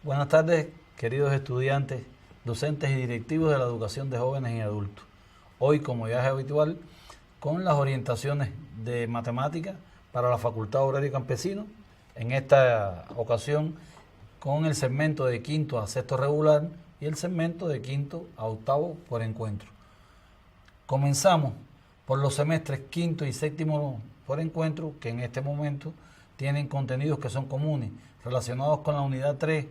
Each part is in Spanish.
Buenas tardes, queridos estudiantes, docentes y directivos de la educación de jóvenes y adultos. Hoy, como ya es habitual, con las orientaciones de matemáticas para la Facultad Obrera y Campesino, en esta ocasión con el segmento de quinto a sexto regular y el segmento de quinto a octavo por encuentro. Comenzamos por los semestres quinto y séptimo por encuentro, que en este momento tienen contenidos que son comunes, relacionados con la unidad 3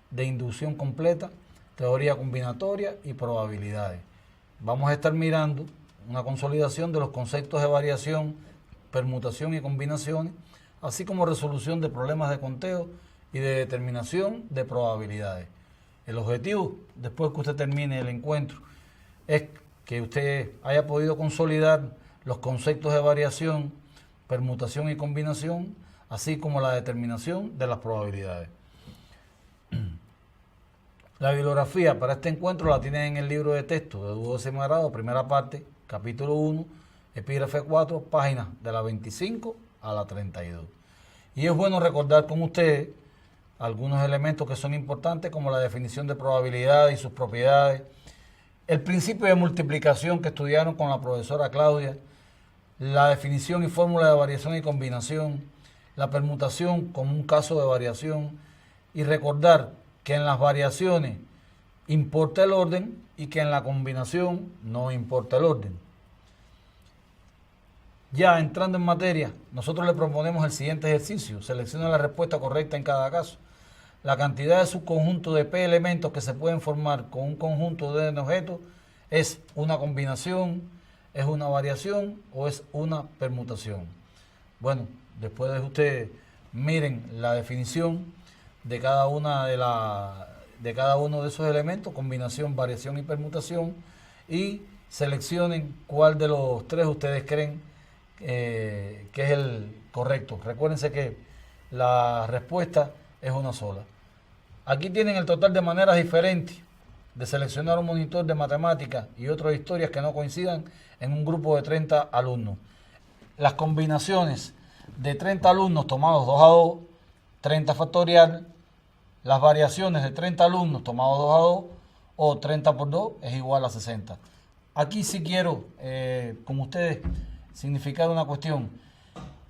de inducción completa, teoría combinatoria y probabilidades. Vamos a estar mirando una consolidación de los conceptos de variación, permutación y combinaciones, así como resolución de problemas de conteo y de determinación de probabilidades. El objetivo, después que usted termine el encuentro, es que usted haya podido consolidar los conceptos de variación, permutación y combinación, así como la determinación de las probabilidades. La bibliografía para este encuentro la tienen en el libro de texto de 12º grado, primera parte, capítulo 1, epígrafe 4, páginas de la 25 a la 32. Y es bueno recordar con ustedes algunos elementos que son importantes, como la definición de probabilidad y sus propiedades, el principio de multiplicación que estudiaron con la profesora Claudia, la definición y fórmula de variación y combinación, la permutación como un caso de variación, y recordar que en las variaciones importa el orden y que en la combinación no importa el orden. Ya entrando en materia, nosotros le proponemos el siguiente ejercicio. Selecciona la respuesta correcta en cada caso. La cantidad de subconjuntos de P elementos que se pueden formar con un conjunto de N objetos es una combinación, es una variación o es una permutación. Bueno, después de ustedes miren la definición de cada uno de esos elementos, combinación, variación y permutación, y seleccionen cuál de los tres ustedes creen que es el correcto. Recuérdense que la respuesta es una sola. Aquí tienen el total de maneras diferentes de seleccionar un monitor de matemáticas y otras historias que no coincidan en un grupo de 30 alumnos. Las combinaciones de 30 alumnos tomados 2 a 2, 30 factorial, las variaciones de 30 alumnos tomados 2 a 2 o 30 por 2 es igual a 60. Aquí sí quiero, con ustedes, significar una cuestión.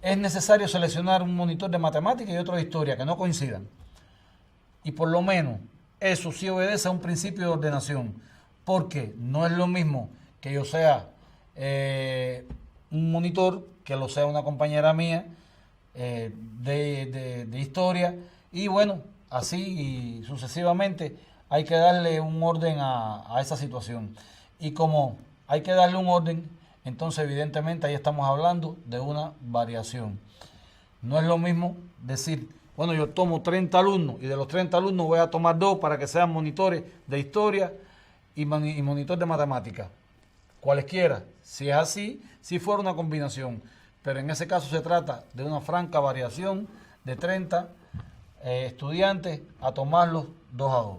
Es necesario seleccionar un monitor de matemáticas y otro de historia que no coincidan. Y por lo menos eso sí obedece a un principio de ordenación, porque no es lo mismo que yo sea un monitor, que lo sea una compañera mía de historia, y bueno, así sucesivamente hay que darle un orden a esa situación. Y como hay que darle un orden, entonces evidentemente ahí estamos hablando de una variación. No es lo mismo decir, bueno, yo tomo 30 alumnos y de los 30 alumnos voy a tomar 2 para que sean monitores de historia y monitor de matemáticas. Cualesquiera. Si es así, si fuera una combinación. Pero en ese caso se trata de una franca variación de 30 estudiantes a tomarlos 2 a 2.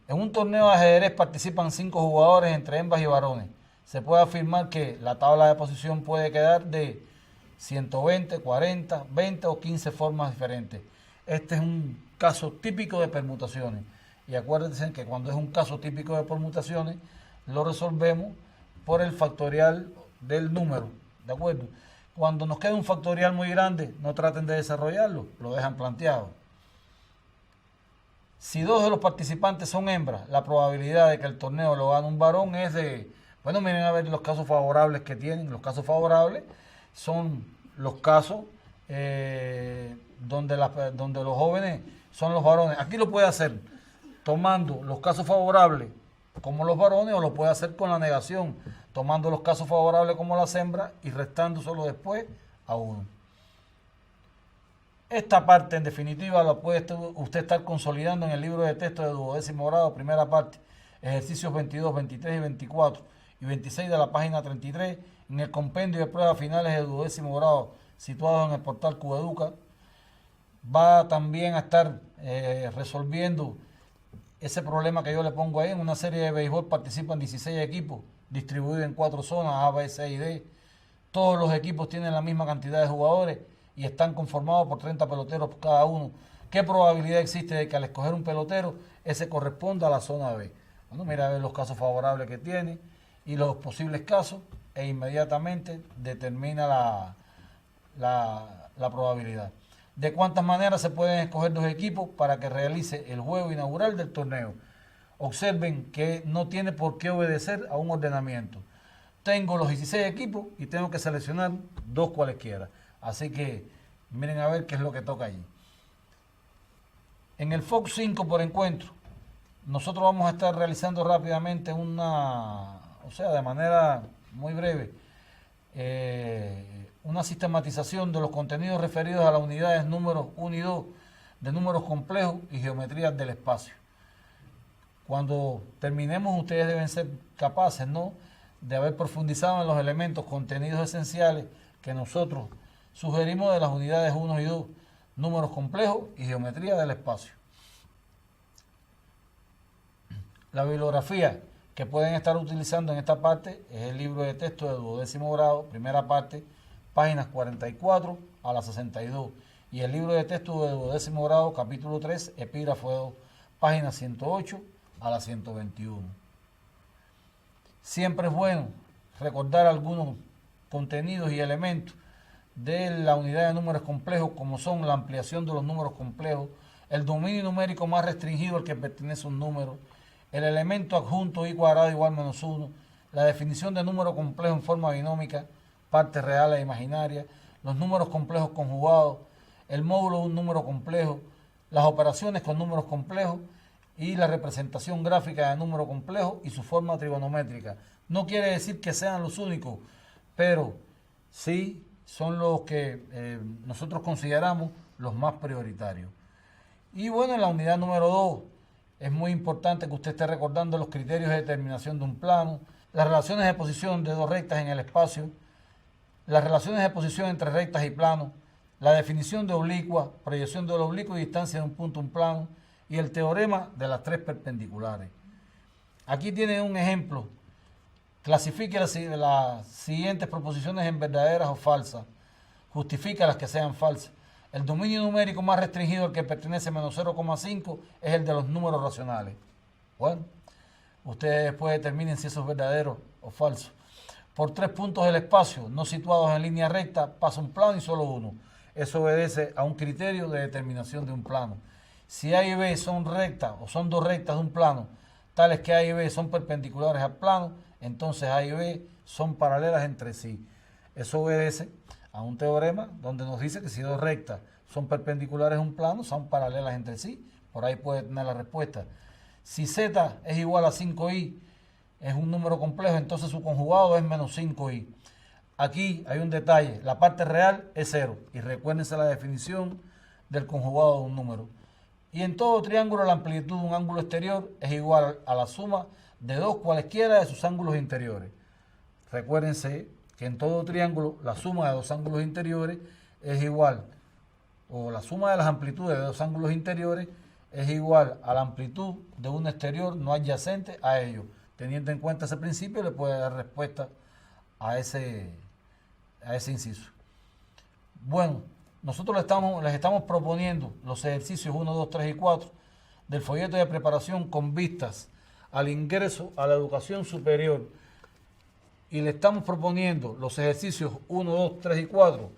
En un torneo de ajedrez participan 5 jugadores entre hembras y varones. Se puede afirmar que la tabla de posición puede quedar de 120, 40, 20 o 15 formas diferentes. Este es un caso típico de permutaciones. Y acuérdense que cuando es un caso típico de permutaciones, lo resolvemos por el factorial del número. ¿De acuerdo? Cuando nos queda un factorial muy grande, no traten de desarrollarlo, lo dejan planteado. Si 2 de los participantes son hembras, la probabilidad de que el torneo lo gane un varón es de... Bueno, miren a ver los casos favorables que tienen. Los casos favorables son los casos donde los jóvenes son los varones. Aquí lo puede hacer tomando los casos favorables como los varones, o lo puede hacer con la negación, tomando los casos favorables como las hembras y restando solo después a 1. Esta parte, en definitiva, la puede usted estar consolidando en el libro de texto de 12º grado, primera parte, ejercicios 22, 23 y 24 y 26 de la página 33, en el compendio de pruebas finales de 12º grado, situado en el portal Cubeduca. Va también a estar resolviendo ese problema que yo le pongo ahí. En una serie de béisbol participan 16 equipos, distribuidos en 4 zonas, A, B, C y D. Todos los equipos tienen la misma cantidad de jugadores y están conformados por 30 peloteros cada uno, ¿Qué probabilidad existe de que al escoger un pelotero, ese corresponda a la zona B? Bueno, mira a ver los casos favorables que tiene y los posibles casos e inmediatamente determina la probabilidad. ¿De cuántas maneras se pueden escoger dos equipos para que realice el juego inaugural del torneo? Observen que no tiene por qué obedecer a un ordenamiento. Tengo los 16 equipos y tengo que seleccionar dos cualesquiera. Así que miren a ver qué es lo que toca allí. En el Fox 5 por encuentro, nosotros vamos a estar realizando rápidamente de manera muy breve, una sistematización de los contenidos referidos a las unidades números 1 y 2 de números complejos y geometrías del espacio. Cuando terminemos, ustedes deben ser capaces, ¿no?, de haber profundizado en los elementos, contenidos esenciales que nosotros sugerimos de las unidades 1 y 2, números complejos y geometría del espacio. La bibliografía que pueden estar utilizando en esta parte es el libro de texto de 12º grado, primera parte, páginas 44 a la 62, y el libro de texto de 12º grado, capítulo 3, epígrafo 2, páginas 108 a la 121. Siempre es bueno recordar algunos contenidos y elementos de la unidad de números complejos, como son la ampliación de los números complejos, el dominio numérico más restringido al que pertenece un número, el elemento adjunto i cuadrado igual menos 1, la definición de número complejo en forma binómica, partes reales e imaginarias, los números complejos conjugados, el módulo de un número complejo, las operaciones con números complejos y la representación gráfica de número complejo y su forma trigonométrica. No quiere decir que sean los únicos, pero sí son los que nosotros consideramos los más prioritarios. Y bueno, en la unidad número 2 es muy importante que usted esté recordando los criterios de determinación de un plano, las relaciones de posición de dos rectas en el espacio, las relaciones de posición entre rectas y planos, la definición de oblicua, proyección del oblicuo y distancia de un punto a un plano, y el teorema de las tres perpendiculares. Aquí tiene un ejemplo. Clasifique las siguientes proposiciones en verdaderas o falsas. Justifica las que sean falsas. El dominio numérico más restringido al que pertenece menos 0,5 es el de los números racionales. Bueno, ustedes después determinen si eso es verdadero o falso. Por 3 puntos del espacio no situados en línea recta pasa un plano y solo uno. Eso obedece a un criterio de determinación de un plano. Si A y B son rectas o son dos rectas de un plano, tales que A y B son perpendiculares al plano, entonces A y B son paralelas entre sí. Eso obedece a un teorema donde nos dice que si dos rectas son perpendiculares a un plano, son paralelas entre sí. Por ahí puede tener la respuesta. Si Z es igual a 5i, es un número complejo, entonces su conjugado es menos 5i. Aquí hay un detalle, la parte real es 0. Y recuérdense la definición del conjugado de un número. Y en todo triángulo la amplitud de un ángulo exterior es igual a la suma de dos cualesquiera de sus ángulos interiores. Recuérdense que en todo triángulo la suma de dos ángulos interiores es igual, o la suma de las amplitudes de dos ángulos interiores es igual a la amplitud de un exterior no adyacente a ellos. Teniendo en cuenta ese principio, le puede dar respuesta a ese inciso. Bueno, nosotros les estamos proponiendo los ejercicios 1, 2, 3 y 4 del folleto de preparación con vistas al ingreso a la educación superior. Y le estamos proponiendo los ejercicios 1, 2, 3 y 4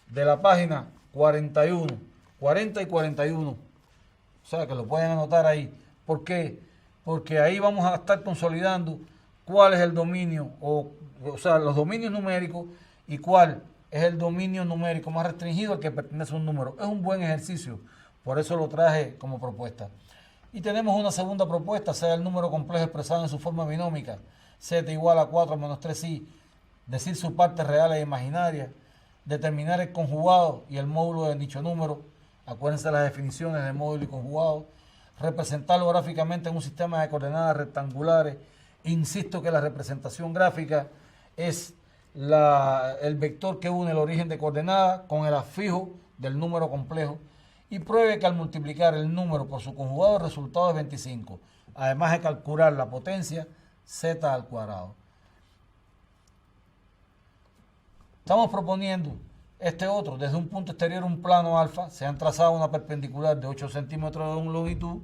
de la página 41, 40 y 41. O sea, que lo pueden anotar ahí. ¿Por qué? Porque ahí vamos a estar consolidando cuál es el dominio, o sea, los dominios numéricos y cuál es el dominio numérico más restringido al que pertenece un número. Es un buen ejercicio, por eso lo traje como propuesta. Y tenemos una segunda propuesta, sea el número complejo expresado en su forma binómica, z igual a 4 menos 3i, decir su parte real e imaginaria, determinar el conjugado y el módulo de dicho número, acuérdense las definiciones de módulo y conjugado, representarlo gráficamente en un sistema de coordenadas rectangulares. Insisto que la representación gráfica es el vector que une el origen de coordenadas con el afijo del número complejo, y pruebe que al multiplicar el número por su conjugado el resultado es 25, además de calcular la potencia z al cuadrado. Estamos proponiendo Este otro, desde un punto exterior, un plano alfa, se han trazado una perpendicular de 8 centímetros de longitud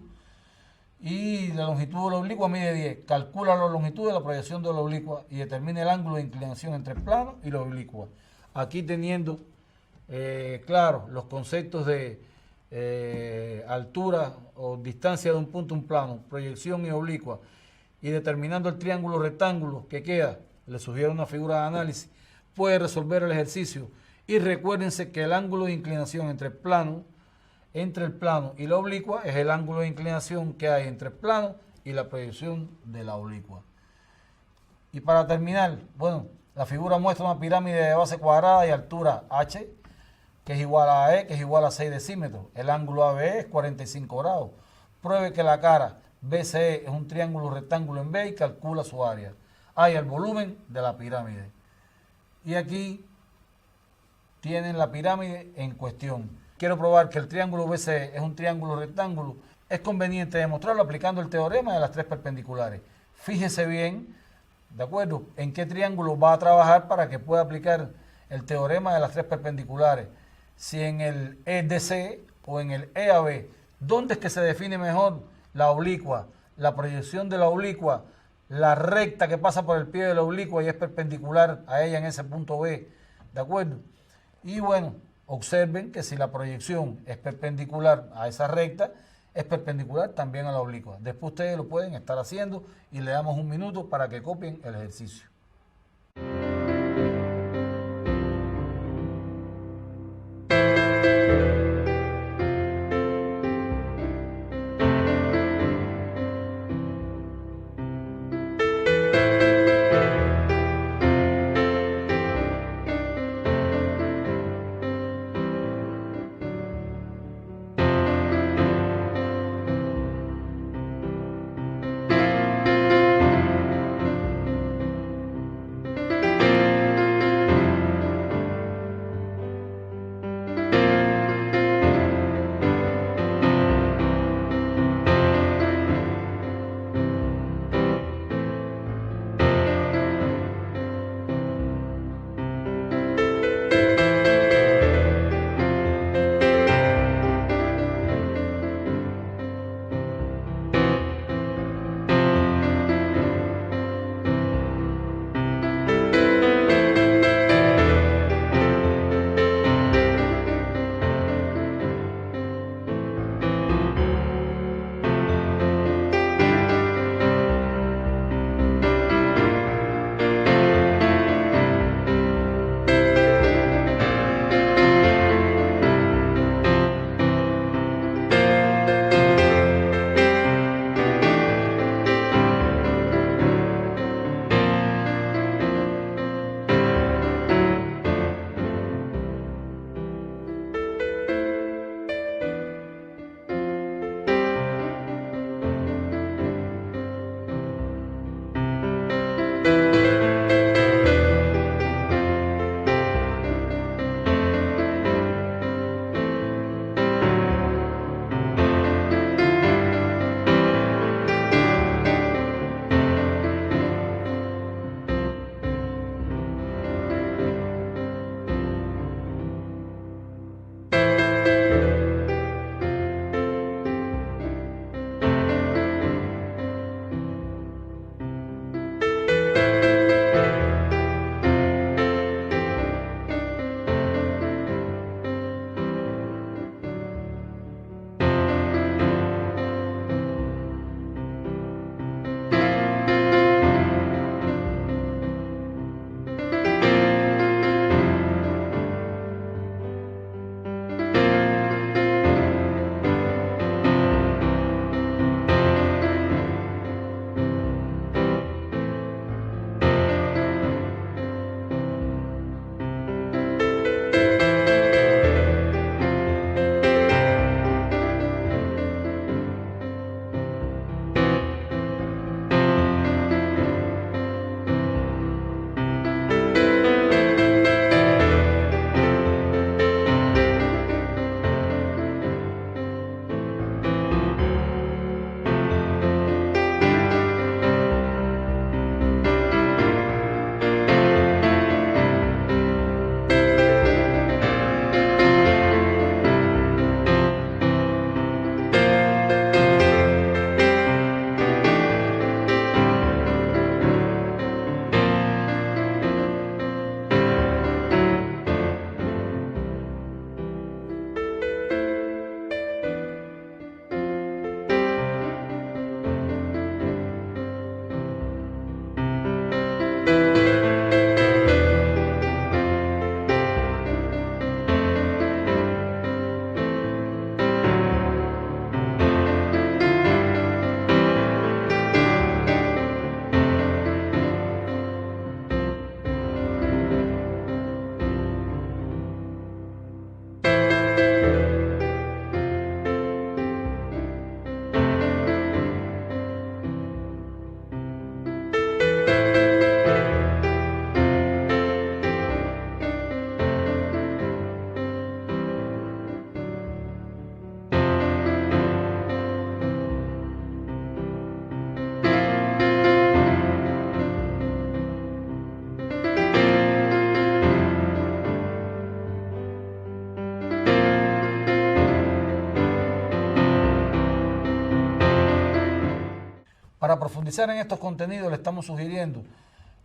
y la longitud de la oblicua mide 10. Calcula la longitud de la proyección de la oblicua y determina el ángulo de inclinación entre el plano y la oblicua. Aquí teniendo claro los conceptos de altura o distancia de un punto a un plano, proyección y oblicua, y determinando el triángulo rectángulo que queda, le sugiero una figura de análisis, puede resolver el ejercicio. Y recuérdense que el ángulo de inclinación entre el plano y la oblicua es el ángulo de inclinación que hay entre el plano y la proyección de la oblicua. Y para terminar, bueno, la figura muestra una pirámide de base cuadrada y altura h, que es igual a E, que es igual a 6 decímetros. El ángulo ABE es 45 grados. Pruebe que la cara BCE es un triángulo rectángulo en B y calcula su área. Hay el volumen de la pirámide. Y aquí tienen la pirámide en cuestión. Quiero probar que el triángulo BCE es un triángulo rectángulo. Es conveniente demostrarlo aplicando el teorema de las tres perpendiculares. Fíjese bien, ¿de acuerdo?, en qué triángulo va a trabajar para que pueda aplicar el teorema de las tres perpendiculares. Si en el EDC o en el EAB. ¿Dónde es que se define mejor la oblicua? La proyección de la oblicua, la recta que pasa por el pie de la oblicua y es perpendicular a ella en ese punto B. ¿De acuerdo? Y bueno, observen que si la proyección es perpendicular a esa recta, es perpendicular también a la oblicua. Después ustedes lo pueden estar haciendo y le damos un minuto para que copien el ejercicio. Para profundizar en estos contenidos le estamos sugiriendo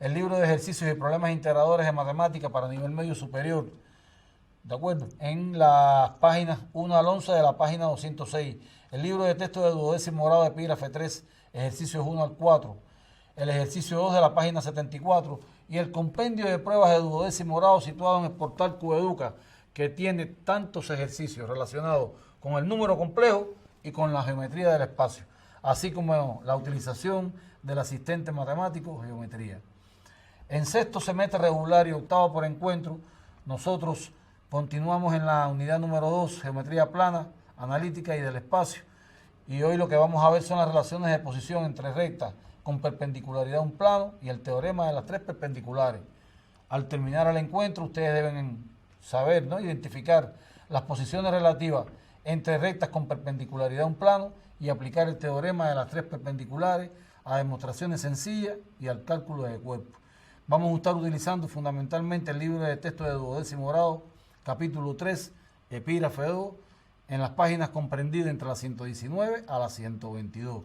el libro de ejercicios y problemas integradores de matemática para nivel medio superior, ¿de acuerdo? En las páginas 1 al 11 de la página 206. El libro de texto de duodécimo grado de epígrafe 3, ejercicios 1 al 4. El ejercicio 2 de la página 74. Y el compendio de pruebas de duodécimo grado situado en el portal Cueduca, que tiene tantos ejercicios relacionados con el número complejo y con la geometría del espacio, así como la utilización del asistente matemático geometría. En sexto semestre regular y octavo por encuentro, nosotros continuamos en la unidad número 2, geometría plana, analítica y del espacio. Y hoy lo que vamos a ver son las relaciones de posición entre rectas con perpendicularidad a un plano y el teorema de las tres perpendiculares. Al terminar el encuentro, ustedes deben saber, ¿no?, identificar las posiciones relativas entre rectas con perpendicularidad a un plano y aplicar el teorema de las tres perpendiculares a demostraciones sencillas y al cálculo de cuerpo. Vamos a estar utilizando fundamentalmente el libro de texto de duodécimo grado, capítulo 3, epígrafe 2, en las páginas comprendidas entre la 119 a la 122.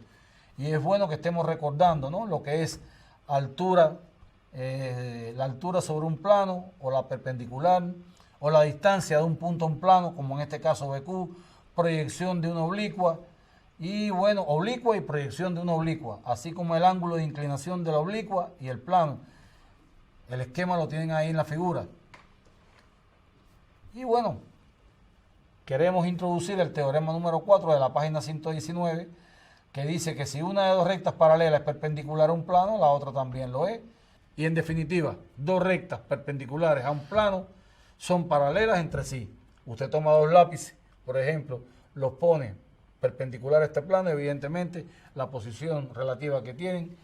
Y es bueno que estemos recordando, ¿no?, lo que es altura, la altura sobre un plano o la perpendicular, o la distancia de un punto a un plano, como en este caso BQ, proyección de una oblicua, y bueno, oblicua y proyección de una oblicua, así como el ángulo de inclinación de la oblicua y el plano. El esquema lo tienen ahí en la figura. Y bueno, queremos introducir el teorema número 4 de la página 119, que dice que si una de dos rectas paralelas es perpendicular a un plano, la otra también lo es. Y en definitiva, dos rectas perpendiculares a un plano son paralelas entre sí. Usted toma dos lápices, por ejemplo, los pone perpendicular a este plano, evidentemente la posición relativa que tienen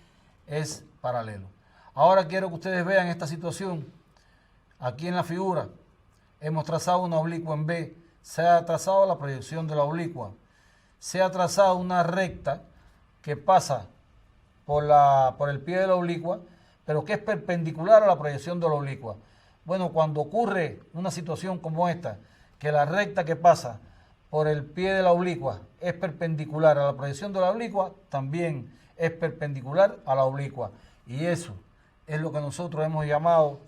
es paralelo. Ahora quiero que ustedes vean esta situación. Aquí en la figura hemos trazado una oblicua en B, se ha trazado la proyección de la oblicua, se ha trazado una recta que pasa por el pie de la oblicua, pero que es perpendicular a la proyección de la oblicua. Bueno, cuando ocurre una situación como esta, que la recta que pasa por el pie de la oblicua es perpendicular a la proyección de la oblicua, también es perpendicular a la oblicua. Y eso es lo que nosotros hemos llamado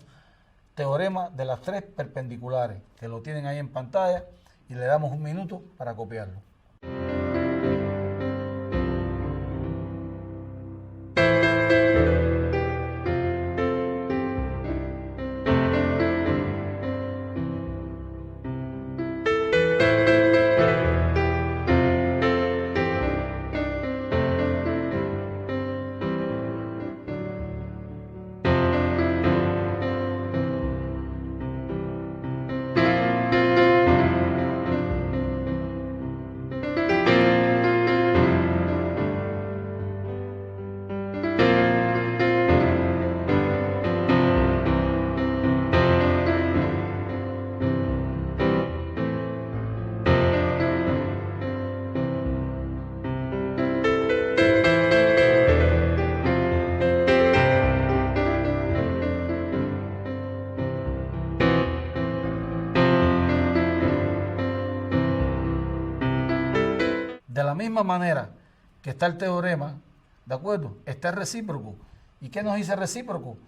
teorema de las tres perpendiculares, que lo tienen ahí en pantalla y le damos un minuto para copiarlo. De la misma manera que está el teorema, ¿de acuerdo?, está el recíproco. ¿Y qué nos dice el recíproco?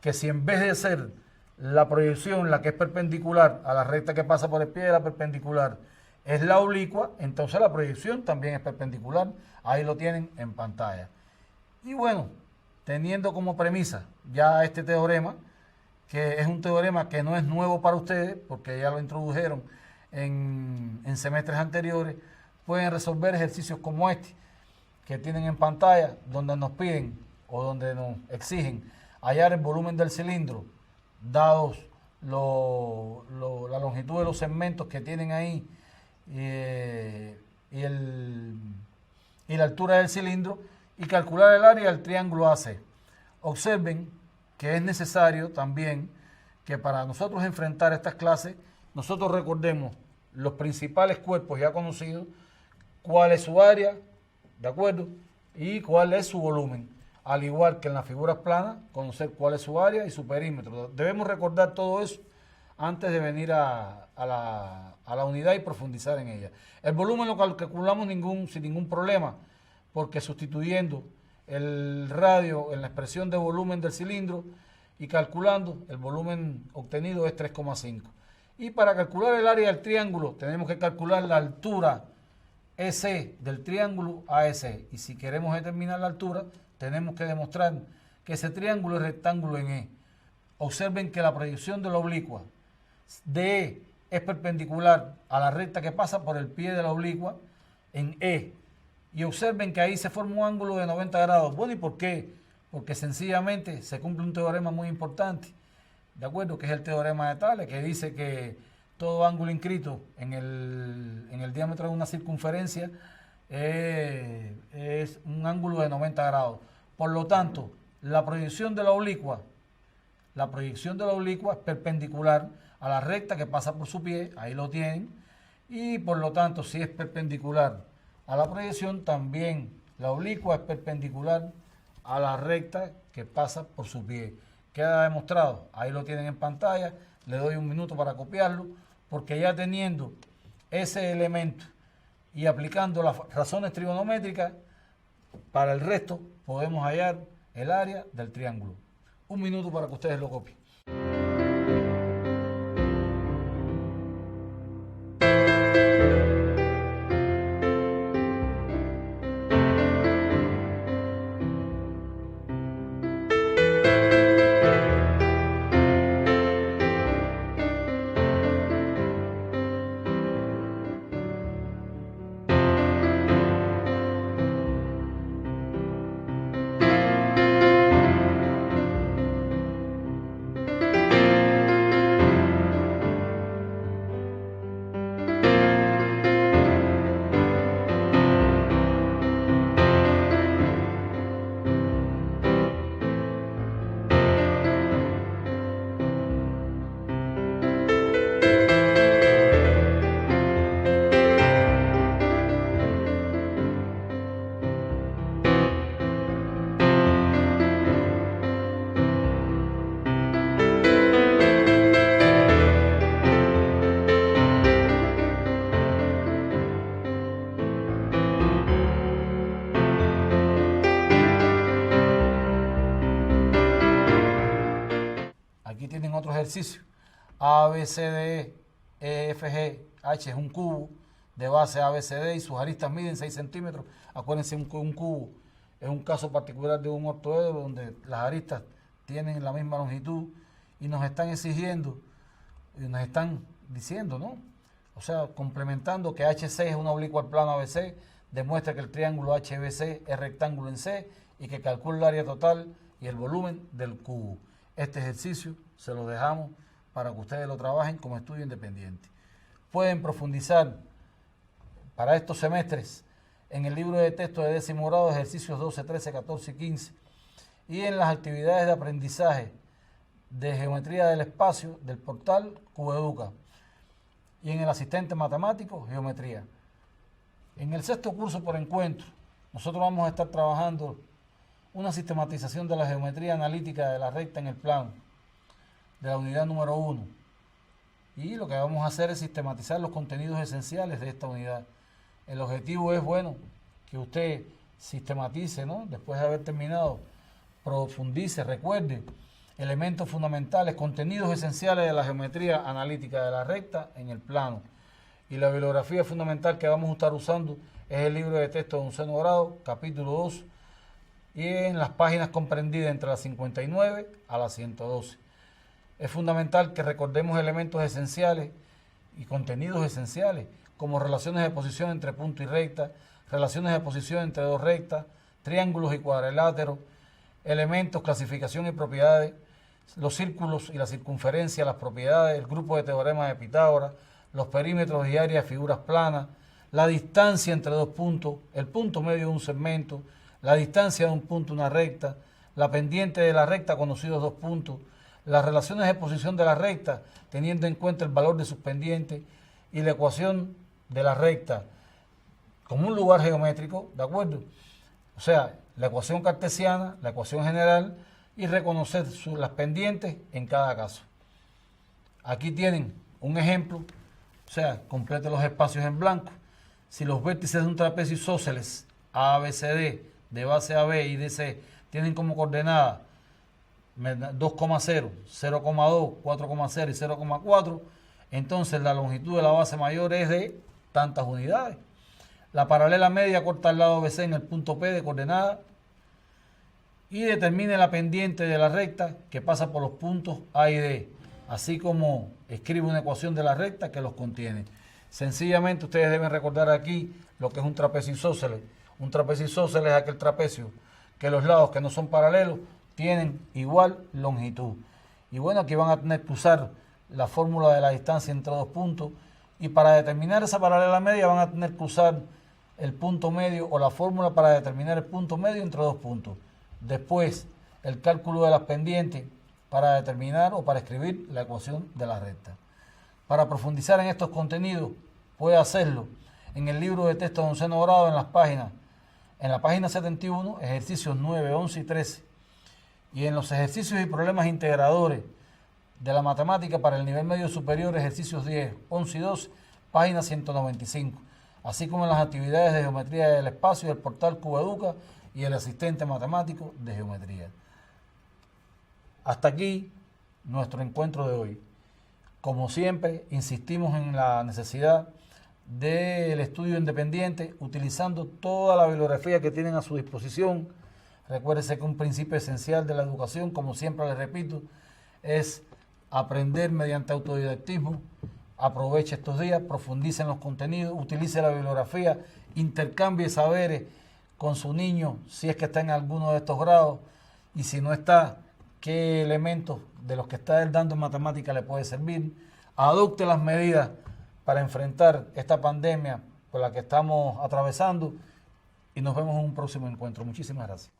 Que si en vez de ser la proyección la que es perpendicular a la recta que pasa por el pie de la perpendicular es la oblicua, entonces la proyección también es perpendicular. Ahí lo tienen en pantalla. Y bueno, teniendo como premisa ya este teorema, que es un teorema que no es nuevo para ustedes, porque ya lo introdujeron en semestres anteriores, pueden resolver ejercicios como este que tienen en pantalla, donde nos piden o donde nos exigen hallar el volumen del cilindro, dados la longitud de los segmentos que tienen ahí y la altura del cilindro, y calcular el área del triángulo AC. Observen que es necesario también que para nosotros enfrentar estas clases, nosotros recordemos los principales cuerpos ya conocidos, cuál es su área, ¿de acuerdo?, y cuál es su volumen. Al igual que en las figuras planas, conocer cuál es su área y su perímetro. Debemos recordar todo eso antes de venir a la unidad y profundizar en ella. El volumen lo calculamos sin ningún problema, porque sustituyendo el radio en la expresión de volumen del cilindro y calculando, el volumen obtenido es 3,5. Y para calcular el área del triángulo tenemos que calcular la altura EC del triángulo AEC. Y si queremos determinar la altura, tenemos que demostrar que ese triángulo es rectángulo en E. Observen que la proyección de la oblicua de E es perpendicular a la recta que pasa por el pie de la oblicua en E. Y observen que ahí se forma un ángulo de 90 grados. Bueno, ¿y por qué? Porque sencillamente se cumple un teorema muy importante, ¿de acuerdo? Que es el teorema de Tales, que dice que todo ángulo inscrito en el diámetro de una circunferencia es un ángulo de 90 grados. Por lo tanto, la proyección de la oblicua es perpendicular a la recta que pasa por su pie, ahí lo tienen, y por lo tanto, si es perpendicular a la proyección, también la oblicua es perpendicular a la recta que pasa por su pie. Queda demostrado, ahí lo tienen en pantalla, le doy un minuto para copiarlo, porque ya teniendo ese elemento y aplicando las razones trigonométricas, para el resto podemos hallar el área del triángulo. Un minuto para que ustedes lo copien. Aquí tienen otro ejercicio. A, B, C, D, E, F, G, H es un cubo de base A, B, C, D y sus aristas miden 6 centímetros. Acuérdense, un cubo es un caso particular de un octoedro donde las aristas tienen la misma longitud y nos están exigiendo, y nos están diciendo, ¿no? O sea, complementando que HC es una oblicua al plano ABC, demuestra que el triángulo HBC es rectángulo en C y que calcula el área total y el volumen del cubo. Este ejercicio se lo dejamos para que ustedes lo trabajen como estudio independiente. Pueden profundizar para estos semestres en el libro de texto de 10º grado, ejercicios 12, 13, 14 y 15, y en las actividades de aprendizaje de geometría del espacio del portal Cubeduca, y en el asistente matemático, geometría. En el 6º curso por encuentro, nosotros vamos a estar trabajando una sistematización de la geometría analítica de la recta en el plano, de la unidad número 1. Y lo que vamos a hacer es sistematizar los contenidos esenciales de esta unidad. El objetivo es, bueno, que usted sistematice, ¿no? Después de haber terminado, profundice, recuerde elementos fundamentales, contenidos esenciales de la geometría analítica de la recta en el plano. Y la bibliografía fundamental que vamos a estar usando es el libro de texto de 11º grado, capítulo 2, y en las páginas comprendidas entre las 59 a las 112. Es fundamental que recordemos elementos esenciales y contenidos esenciales, como relaciones de posición entre punto y recta, relaciones de posición entre dos rectas, triángulos y cuadriláteros, elementos, clasificación y propiedades, los círculos y la circunferencia, las propiedades, el grupo de teoremas de Pitágoras, los perímetros y áreas de figuras planas, la distancia entre dos puntos, el punto medio de un segmento, la distancia de un punto a una recta, la pendiente de la recta conocidos dos puntos, las relaciones de posición de la recta teniendo en cuenta el valor de sus pendientes y la ecuación de la recta como un lugar geométrico, ¿de acuerdo? O sea, la ecuación cartesiana, la ecuación general y reconocer las pendientes en cada caso. Aquí tienen un ejemplo, o sea, complete los espacios en blanco. Si los vértices de un trapecio isósceles ABCD de base A, B y de C tienen como coordenada 2,0, 0,2, 4,0 y 0,4, entonces la longitud de la base mayor es de tantas unidades. La paralela media corta el lado BC en el punto P de coordenada y determine la pendiente de la recta que pasa por los puntos A y D, así como escribe una ecuación de la recta que los contiene. Sencillamente ustedes deben recordar aquí lo que es un trapecio isósceles. Un trapecio isósceles es aquel trapecio que los lados que no son paralelos tienen igual longitud. Y bueno, aquí van a tener que usar la fórmula de la distancia entre dos puntos, y para determinar esa paralela media van a tener que usar el punto medio o la fórmula para determinar el punto medio entre dos puntos. Después, el cálculo de las pendientes para determinar o para escribir la ecuación de la recta. Para profundizar en estos contenidos, puede hacerlo en el libro de texto de 11º grado en la página 71, ejercicios 9, 11 y 13, y en los ejercicios y problemas integradores de la matemática para el nivel medio superior, ejercicios 10, 11 y 12, página 195, así como en las actividades de geometría del espacio del portal Cubaeduca y el asistente matemático de geometría. Hasta aquí nuestro encuentro de hoy. Como siempre, insistimos en la necesidad del estudio independiente, utilizando toda la bibliografía que tienen a su disposición. Recuérdese que un principio esencial de la educación, como siempre les repito, es aprender mediante autodidactismo. Aproveche estos días, profundice en los contenidos, utilice la bibliografía, intercambie saberes con su niño si es que está en alguno de estos grados, y si no está, qué elementos de los que está él dando en matemática le puede servir. Adopte las medidas para enfrentar esta pandemia por la que estamos atravesando, y nos vemos en un próximo encuentro. Muchísimas gracias.